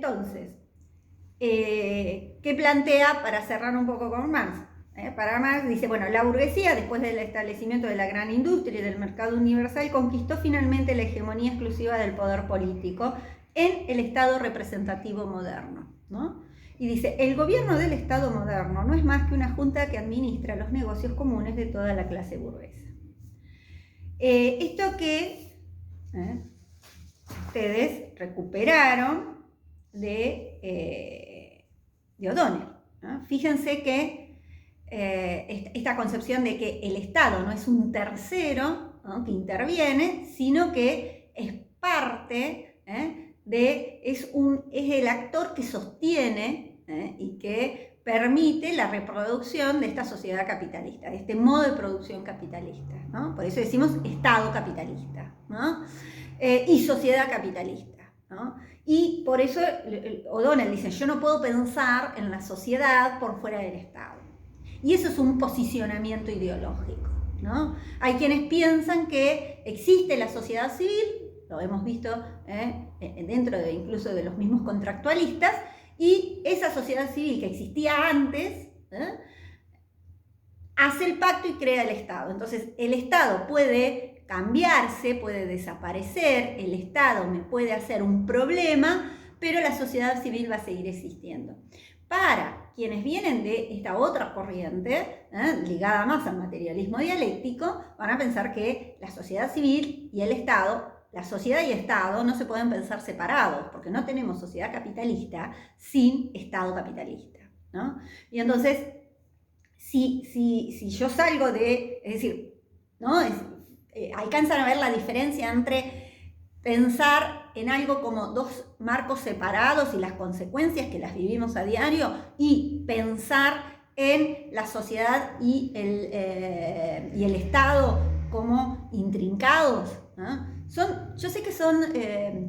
Entonces, ¿qué plantea para cerrar un poco con Marx? Para Marx dice, bueno, la burguesía, después del establecimiento de la gran industria y del mercado universal, conquistó finalmente la hegemonía exclusiva del poder político en el Estado representativo moderno, ¿no? Y dice, el gobierno del Estado moderno no es más que una junta que administra los negocios comunes de toda la clase burguesa. Esto que ustedes recuperaron de O'Donnell, ¿no? Fíjense que esta concepción de que el Estado no es un tercero, ¿no?, que interviene, sino que es parte, es el actor que sostiene y que permite la reproducción de esta sociedad capitalista, de este modo de producción capitalista, ¿no? Por eso decimos Estado capitalista, ¿no? Y sociedad capitalista, ¿no? Y por eso O'Donnell dice, yo no puedo pensar en la sociedad por fuera del Estado. Y eso es un posicionamiento ideológico, ¿no? Hay quienes piensan que existe la sociedad civil, lo hemos visto dentro incluso de los mismos contractualistas, y esa sociedad civil que existía antes hace el pacto y crea el Estado. Entonces el Estado puede cambiarse, puede desaparecer, el Estado me puede hacer un problema, pero la sociedad civil va a seguir existiendo. Para quienes vienen de esta otra corriente, ligada más al materialismo dialéctico, van a pensar que la sociedad civil y el Estado, la sociedad y Estado no se pueden pensar separados, porque no tenemos sociedad capitalista sin Estado capitalista, ¿no? Y entonces, si yo salgo de, es decir, ¿no? Alcanzan a ver la diferencia entre pensar en algo como dos marcos separados y las consecuencias que las vivimos a diario, y pensar en la sociedad y el Estado como intrincados, ¿no? Yo sé que son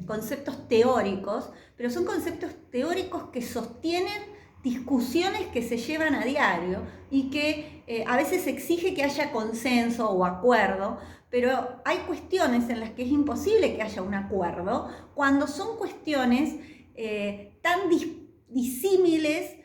conceptos teóricos, pero son conceptos teóricos que sostienen discusiones que se llevan a diario y que a veces exige que haya consenso o acuerdo, pero hay cuestiones en las que es imposible que haya un acuerdo cuando son cuestiones tan disímiles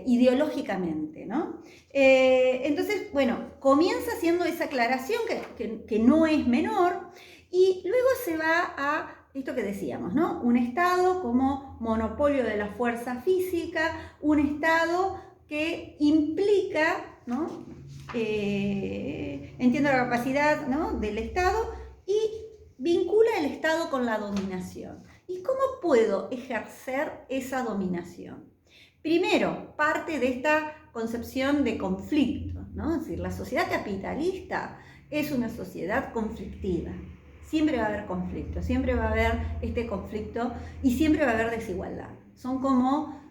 ideológicamente, ¿no? Entonces, bueno, comienza haciendo esa aclaración que no es menor, y luego se va a esto que decíamos, ¿no? Un Estado como monopolio de la fuerza física, un Estado que implica, ¿no?, entiendo la capacidad, ¿no?, del Estado, y vincula el Estado con la dominación. ¿Y cómo puedo ejercer esa dominación? Primero, parte de esta concepción de conflicto, ¿no? Es decir, la sociedad capitalista es una sociedad conflictiva. Siempre va a haber conflicto, siempre va a haber este conflicto y siempre va a haber desigualdad. Son como,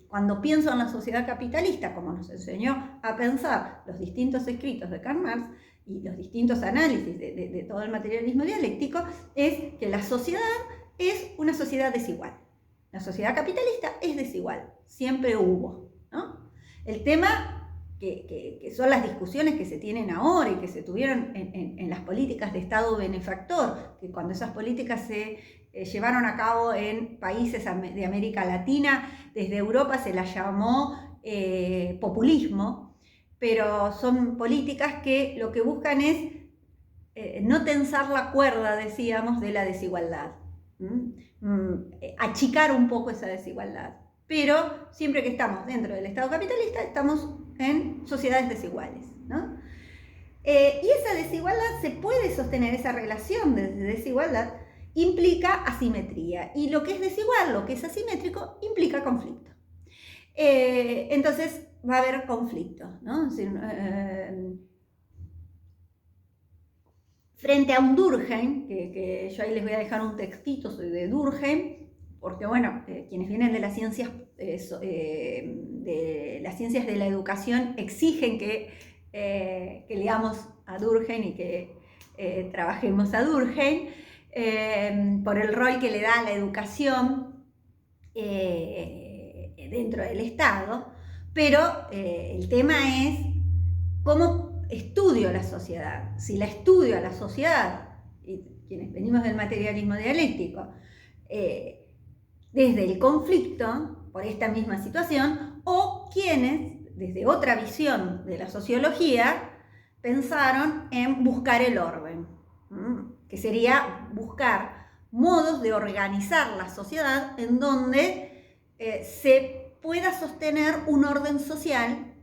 cuando pienso en la sociedad capitalista, como nos enseñó a pensar los distintos escritos de Karl Marx y los distintos análisis de todo el materialismo dialéctico, es que la sociedad es una sociedad desigual. La sociedad capitalista es desigual, siempre hubo, ¿no? El tema que son las discusiones que se tienen ahora y que se tuvieron en las políticas de Estado benefactor, que cuando esas políticas se llevaron a cabo en países de América Latina, desde Europa se las llamó populismo, pero son políticas que lo que buscan es no tensar la cuerda, decíamos, de la desigualdad, achicar un poco esa desigualdad. Pero siempre que estamos dentro del Estado capitalista, estamos en sociedades desiguales, ¿no? Y esa desigualdad se puede sostener, esa relación de desigualdad implica asimetría, y lo que es desigual, lo que es asimétrico, implica conflicto. Entonces va a haber conflicto, ¿no? Es decir, frente a un Durkheim, que yo ahí les voy a dejar un textito, soy de Durkheim, porque bueno, quienes vienen de las ciencias de la educación exigen que leamos a Durkheim y que trabajemos a Durkheim, por el rol que le da a la educación dentro del Estado, pero el tema es cómo estudio la sociedad. Si la estudio a la sociedad, y quienes venimos del materialismo dialéctico, desde el conflicto por esta misma situación, o quienes, desde otra visión de la sociología, pensaron en buscar el orden, que sería buscar modos de organizar la sociedad en donde se pueda sostener un orden social.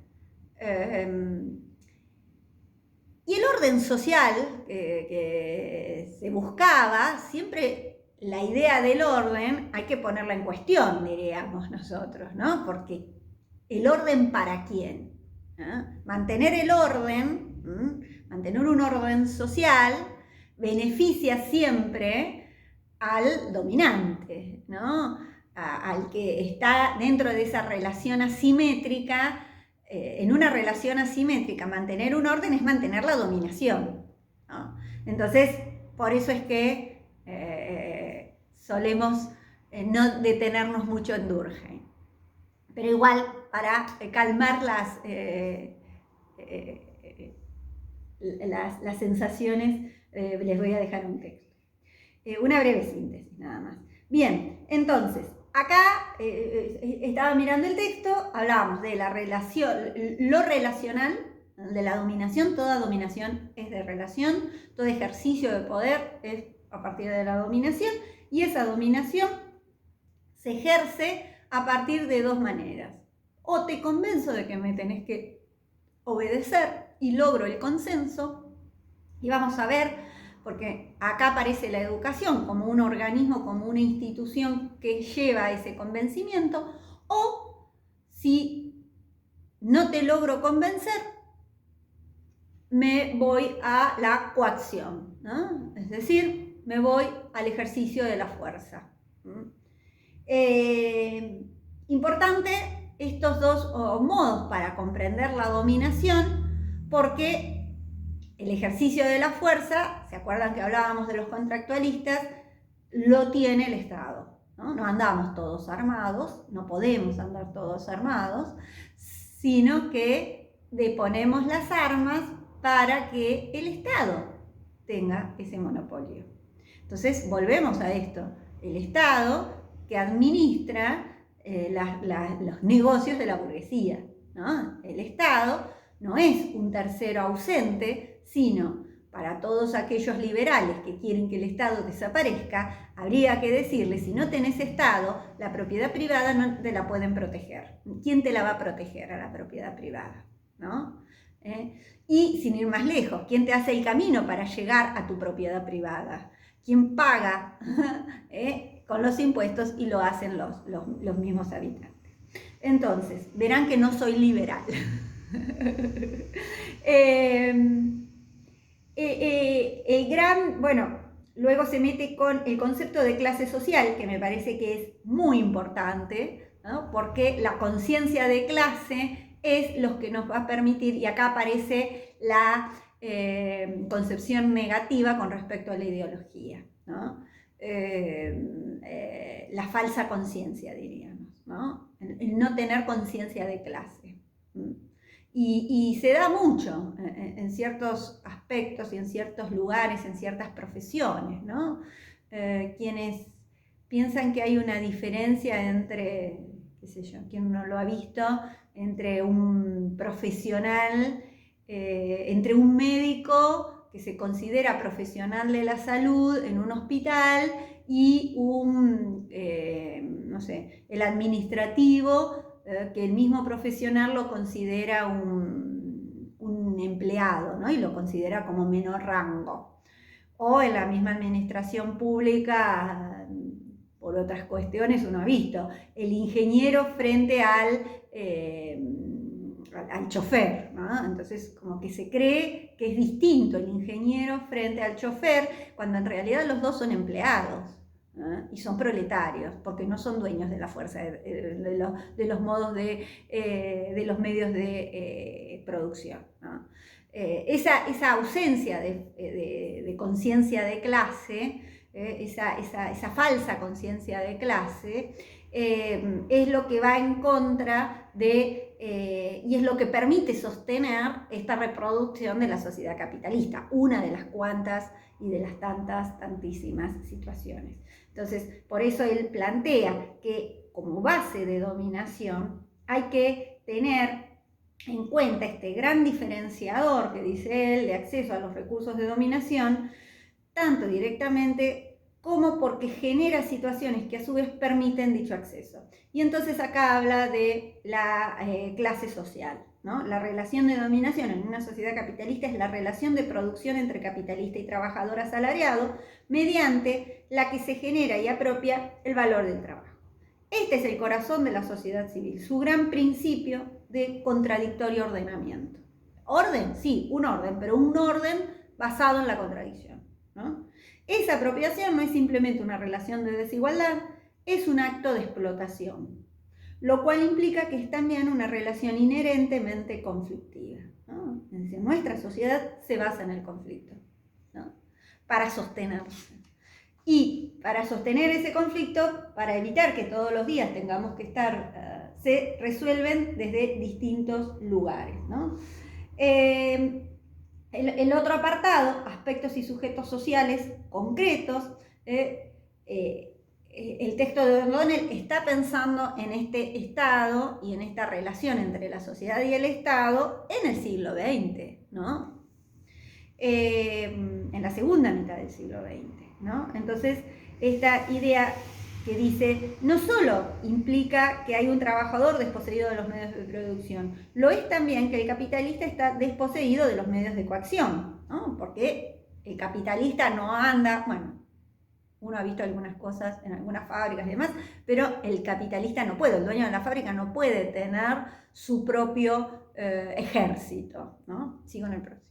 Y el orden social que se buscaba, siempre la idea del orden hay que ponerla en cuestión, diríamos nosotros, ¿no? Porque ¿el orden para quién? Mantener el orden, mantener un orden social, beneficia siempre al dominante, ¿no? Al que está dentro de esa relación asimétrica. En una relación asimétrica, mantener un orden es mantener la dominación, ¿no? Entonces, por eso es que solemos no detenernos mucho en Durkheim. Pero igual, para calmar las sensaciones, les voy a dejar un texto. Una breve síntesis, nada más. Bien, entonces, acá estaba mirando el texto, hablábamos de la relación, lo relacional, de la dominación. Toda dominación es de relación, todo ejercicio de poder es a partir de la dominación, y esa dominación se ejerce a partir de dos maneras. O te convenzo de que me tenés que obedecer y logro el consenso, y vamos a ver, porque acá aparece la educación como un organismo, como una institución que lleva ese convencimiento, o si no te logro convencer, me voy a la coacción, ¿no? Es decir, me voy al ejercicio de la fuerza. Importante estos dos modos para comprender la dominación, porque el ejercicio de la fuerza, ¿se acuerdan que hablábamos de los contractualistas? Lo tiene el Estado, ¿no? No andamos todos armados, no podemos andar todos armados, sino que deponemos las armas para que el Estado tenga ese monopolio. Entonces, volvemos a esto. El Estado que administra los negocios de la burguesía, ¿no? El Estado no es un tercero ausente, sino para todos aquellos liberales que quieren que el Estado desaparezca, habría que decirles, si no tenés Estado, la propiedad privada no te la pueden proteger. ¿Quién te la va a proteger a la propiedad privada? ¿No? Y sin ir más lejos, ¿quién te hace el camino para llegar a tu propiedad privada? ¿Quién paga con los impuestos? Y lo hacen los mismos habitantes. Entonces, verán que no soy liberal. Luego se mete con el concepto de clase social, que me parece que es muy importante, ¿no? Porque la conciencia de clase es lo que nos va a permitir, y acá aparece la concepción negativa con respecto a la ideología, ¿no? La falsa conciencia, diríamos, ¿no? El no tener conciencia de clase. Y se da mucho en ciertos aspectos y en ciertos lugares, en ciertas profesiones, ¿no? Quienes piensan que hay una diferencia entre, qué sé yo, quien no lo ha visto, entre un profesional, entre un médico que se considera profesional de la salud en un hospital y el administrativo, que el mismo profesional lo considera un empleado, ¿no? Y lo considera como menor rango. O en la misma administración pública, por otras cuestiones, uno ha visto el ingeniero frente al chofer, ¿no? Entonces, como que se cree que es distinto el ingeniero frente al chofer, cuando en realidad los dos son empleados. Y son proletarios, porque no son dueños de la fuerza de los modos de los medios de producción, ¿no? Esa ausencia de conciencia de clase esa falsa conciencia de clase, es lo que va en contra y es lo que permite sostener esta reproducción de la sociedad capitalista, una de las cuantas y de las tantísimas situaciones. Entonces, por eso él plantea que como base de dominación hay que tener en cuenta este gran diferenciador que dice él de acceso a los recursos de dominación, tanto directamente como porque genera situaciones que a su vez permiten dicho acceso. Y entonces acá habla de la clase social, ¿no? La relación de dominación en una sociedad capitalista es la relación de producción entre capitalista y trabajador asalariado, mediante la que se genera y apropia el valor del trabajo. Este es el corazón de la sociedad civil, su gran principio de contradictorio ordenamiento. Orden, sí, un orden, pero un orden basado en la contradicción, ¿no? Esa apropiación no es simplemente una relación de desigualdad, es un acto de explotación, lo cual implica que es también una relación inherentemente conflictiva, ¿no? Es decir, nuestra sociedad se basa en el conflicto, ¿no? Para sostenerse. Y para sostener ese conflicto, para evitar que todos los días tengamos que estar, se resuelven desde distintos lugares, ¿no? El otro apartado, aspectos y sujetos sociales concretos, el texto de O'Donnell está pensando en este Estado y en esta relación entre la sociedad y el Estado en el siglo XX, ¿no? En la segunda mitad del siglo XX, ¿no? Entonces, esta idea que dice, no solo implica que hay un trabajador desposeído de los medios de producción, lo es también que el capitalista está desposeído de los medios de coacción, ¿no? Porque el capitalista no anda, bueno, uno ha visto algunas cosas en algunas fábricas y demás, pero el capitalista no puede, el dueño de la fábrica no puede tener su propio ejército, ¿no? Sigo en el próximo.